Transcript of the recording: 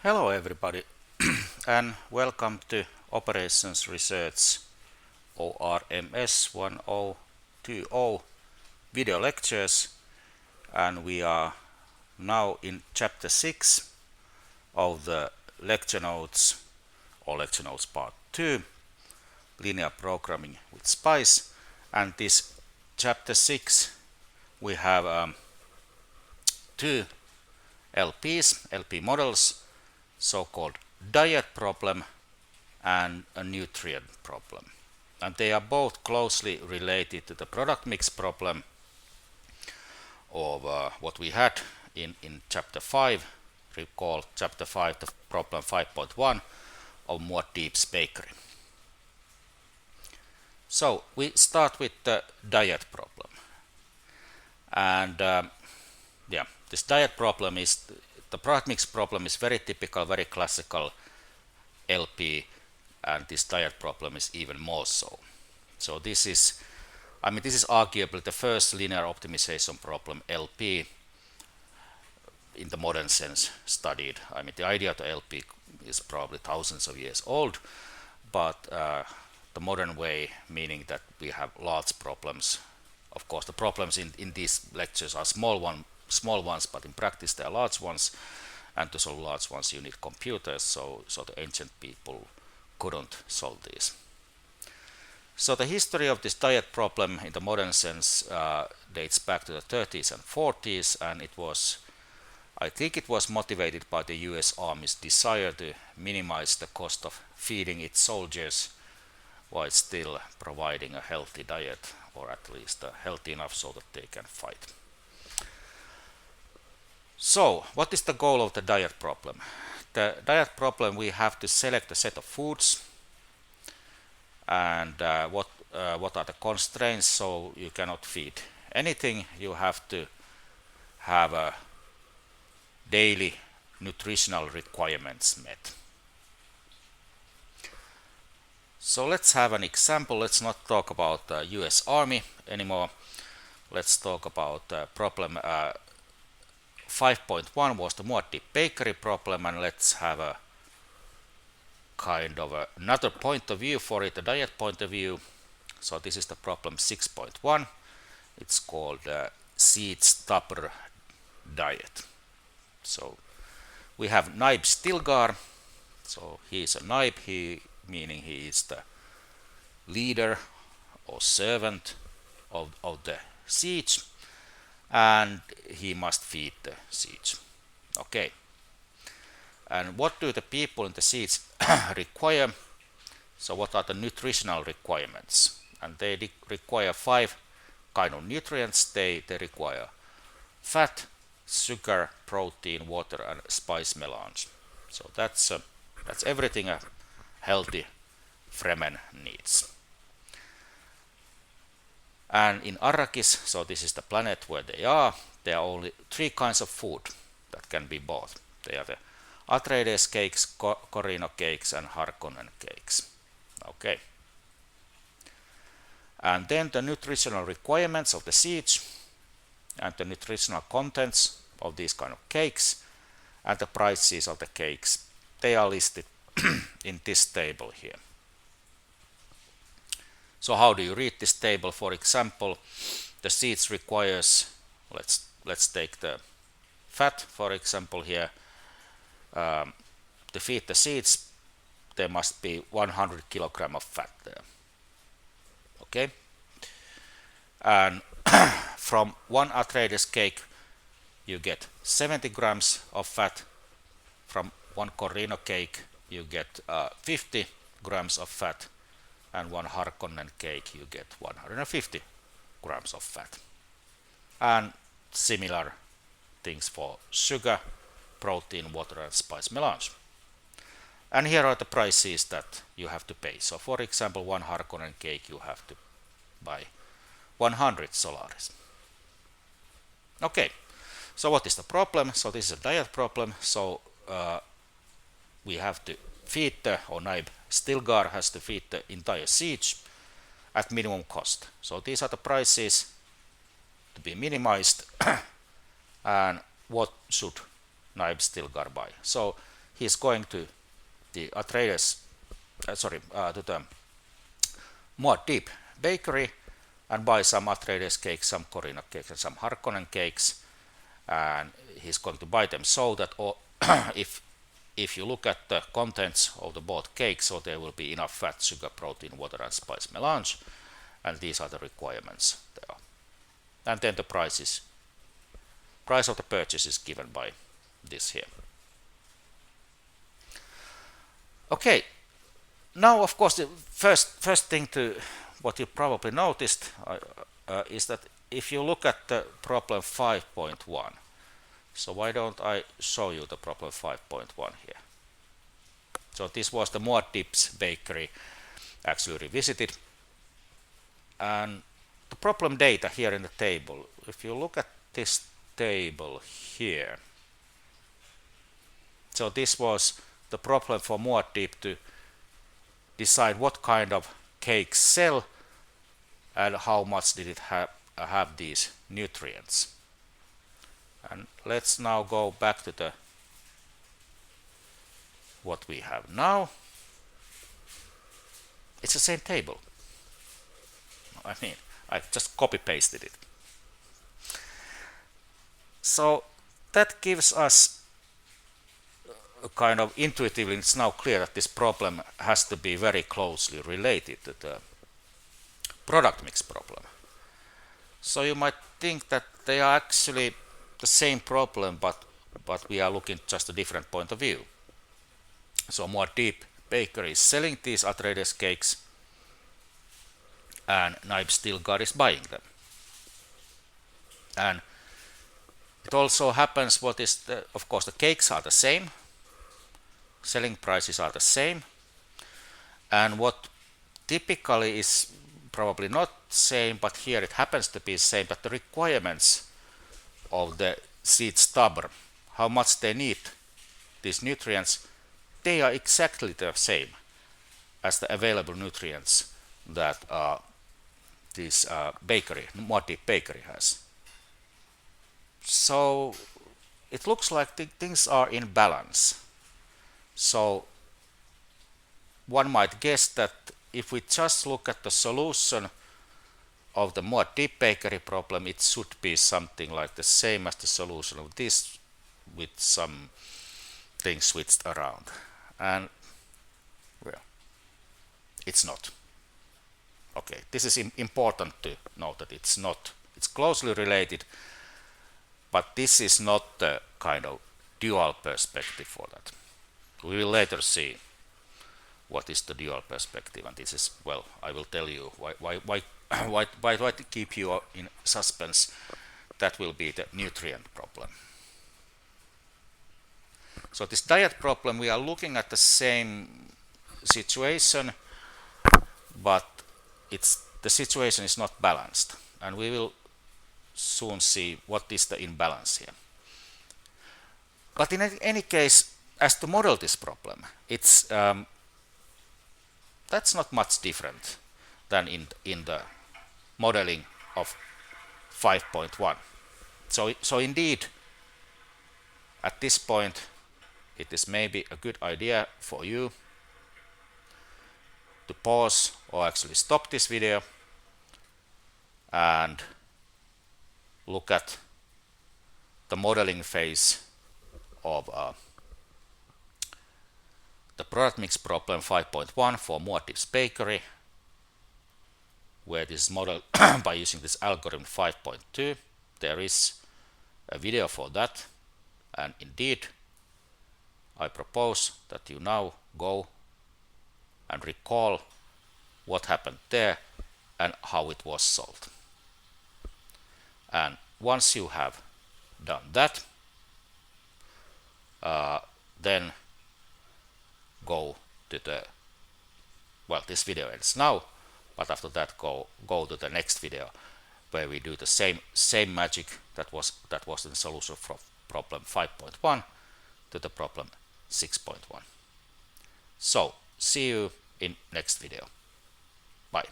Hello everybody and welcome to Operations Research ORMS 1020 video lectures, and we are now in chapter 6 of the lecture notes or lecture notes part 2, linear programming with SPICE. And this chapter 6 we have two LP models, so-called diet problem and a nutrient problem, and they are both closely related to the product mix problem of what we had in chapter 5. Recall chapter 5, the problem 5.1 of Muad'Dib's bakery. So we start with the diet problem, and this diet problem is the product mix problem is very typical, very classical LP, and this diet problem is even more so. So this is arguably the first linear optimization problem LP in the modern sense studied. The idea of the LP is probably thousands of years old, but the modern way, meaning that we have large problems. Of course, the problems in these lectures are small ones, but in practice they are large ones, and to solve large ones you need computers, so the ancient people couldn't solve these. So the history of this diet problem in the modern sense dates back to the 30s and 40s, and I think it was motivated by the US Army's desire to minimize the cost of feeding its soldiers while still providing a healthy diet, or at least healthy enough so that they can fight. So what is the goal of the diet problem? The diet problem, we have to select a set of foods, and what are the constraints? So you cannot feed anything, you have to have a daily nutritional requirements met. So let's have an example. Let's not talk about the US Army anymore. Let's talk about problem 5.1 was the Muad'Dib bakery problem, and let's have a kind of another point of view for it, a diet point of view. So this is the problem 6.1. It's called seed stopper diet. So we have Naib Stilgar. So he is a Naib, meaning he is the leader or servant of the siege, and he must feed the siege. Okay. And what do the people in the siege require? So what are the nutritional requirements? And they require 5 kind of nutrients. They require fat, sugar, protein, water, and spice melange. So that's everything a healthy Fremen needs. And in Arrakis, so this is the planet where they are, there are only 3 kinds of food that can be bought. They are the Atreides cakes, Corino cakes, and Harkonnen cakes. Okay. And then the nutritional requirements of the siege, and the nutritional contents of these kind of cakes, and the prices of the cakes, they are listed in this table here. So how do you read this table? For example, the siege requires, let's take the fat for example here. To feed the siege, there must be 100 kilogram of fat there. Okay. And from 1 Atreides cake you get 70 grams of fat. From 1 Corino cake you get 50 grams of fat, and 1 Harkonnen cake you get 150 grams of fat. And similar things for sugar, protein, water, and spice melange. And here are the prices that you have to pay. So for example, 1 Harkonnen cake you have to buy 100 Solaris. Okay, so what is the problem? So this is a diet problem. So we have to feed Naib Stilgar has to feed the entire siege at minimum cost. So these are the prices to be minimized and what should Naib Stilgar buy. So he's going to the Atreides, to the more deep bakery and buy some Atreides cakes, some Corina cakes, and some Harkonnen cakes, and he's going to buy them so that if you look at the contents of the both cakes, so there will be enough fat, sugar, protein, water, and spice melange, and these are the requirements there. And then the price of the purchase is given by this here. Okay, now of course the first thing to what you probably noticed is that if you look at the problem 5.1, so why don't I show you the problem 5.1 here. So this was the Muad'Dib's bakery actually revisited, and the problem data here in the table, if you look at this table here, so this was the problem for Muad'Dib to decide what kind of cakes sell and how much did it have these nutrients. And let's now go back to the what we have now. It's the same table. I mean, I just copy pasted it. So that gives us a kind of intuitively, it's now clear that this problem has to be very closely related to the product mix problem. So you might think that they are actually the same problem, but we are looking just a different point of view. So Muad'Dib bakery is selling these Atreides cakes, and Naib Stilgar is buying them. And it also happens of course the cakes are the same, selling prices are the same, and what typically is probably not same, but here it happens to be same, that the requirements of the seed stubble, how much they need these nutrients, they are exactly the same as the available nutrients that this bakery, Muad'Dib bakery, has. So it looks like things are in balance. So one might guess that if we just look at the solution of the Muad'Dib bakery problem, it should be something like the same as the solution of this, with some things switched around. And well, it's not. Okay, this is important to note that it's not. It's closely related, but this is not the kind of dual perspective for that. We will later see what is the dual perspective, and this is, well, I will tell you why to keep you in suspense. That will be the nutrient problem. So this diet problem, we are looking at the same situation, but the situation is not balanced, and we will soon see what is the imbalance here. But in any case, as to model this problem, it's that's not much different than in the modeling of 5.1. So indeed, at this point, it is maybe a good idea for you to pause or actually stop this video and look at the modeling phase of the product mix problem 5.1 for Muad'Dib's bakery, where this is modeled by using this algorithm 5.2. There is a video for that, and indeed I propose that you now go and recall what happened there and how it was solved. And once you have done that, then go to the, well, this video ends now, but after that go to the next video where we do the same magic that was in the solution from problem 5.1 to the problem 6.1. So see you in next video. Bye.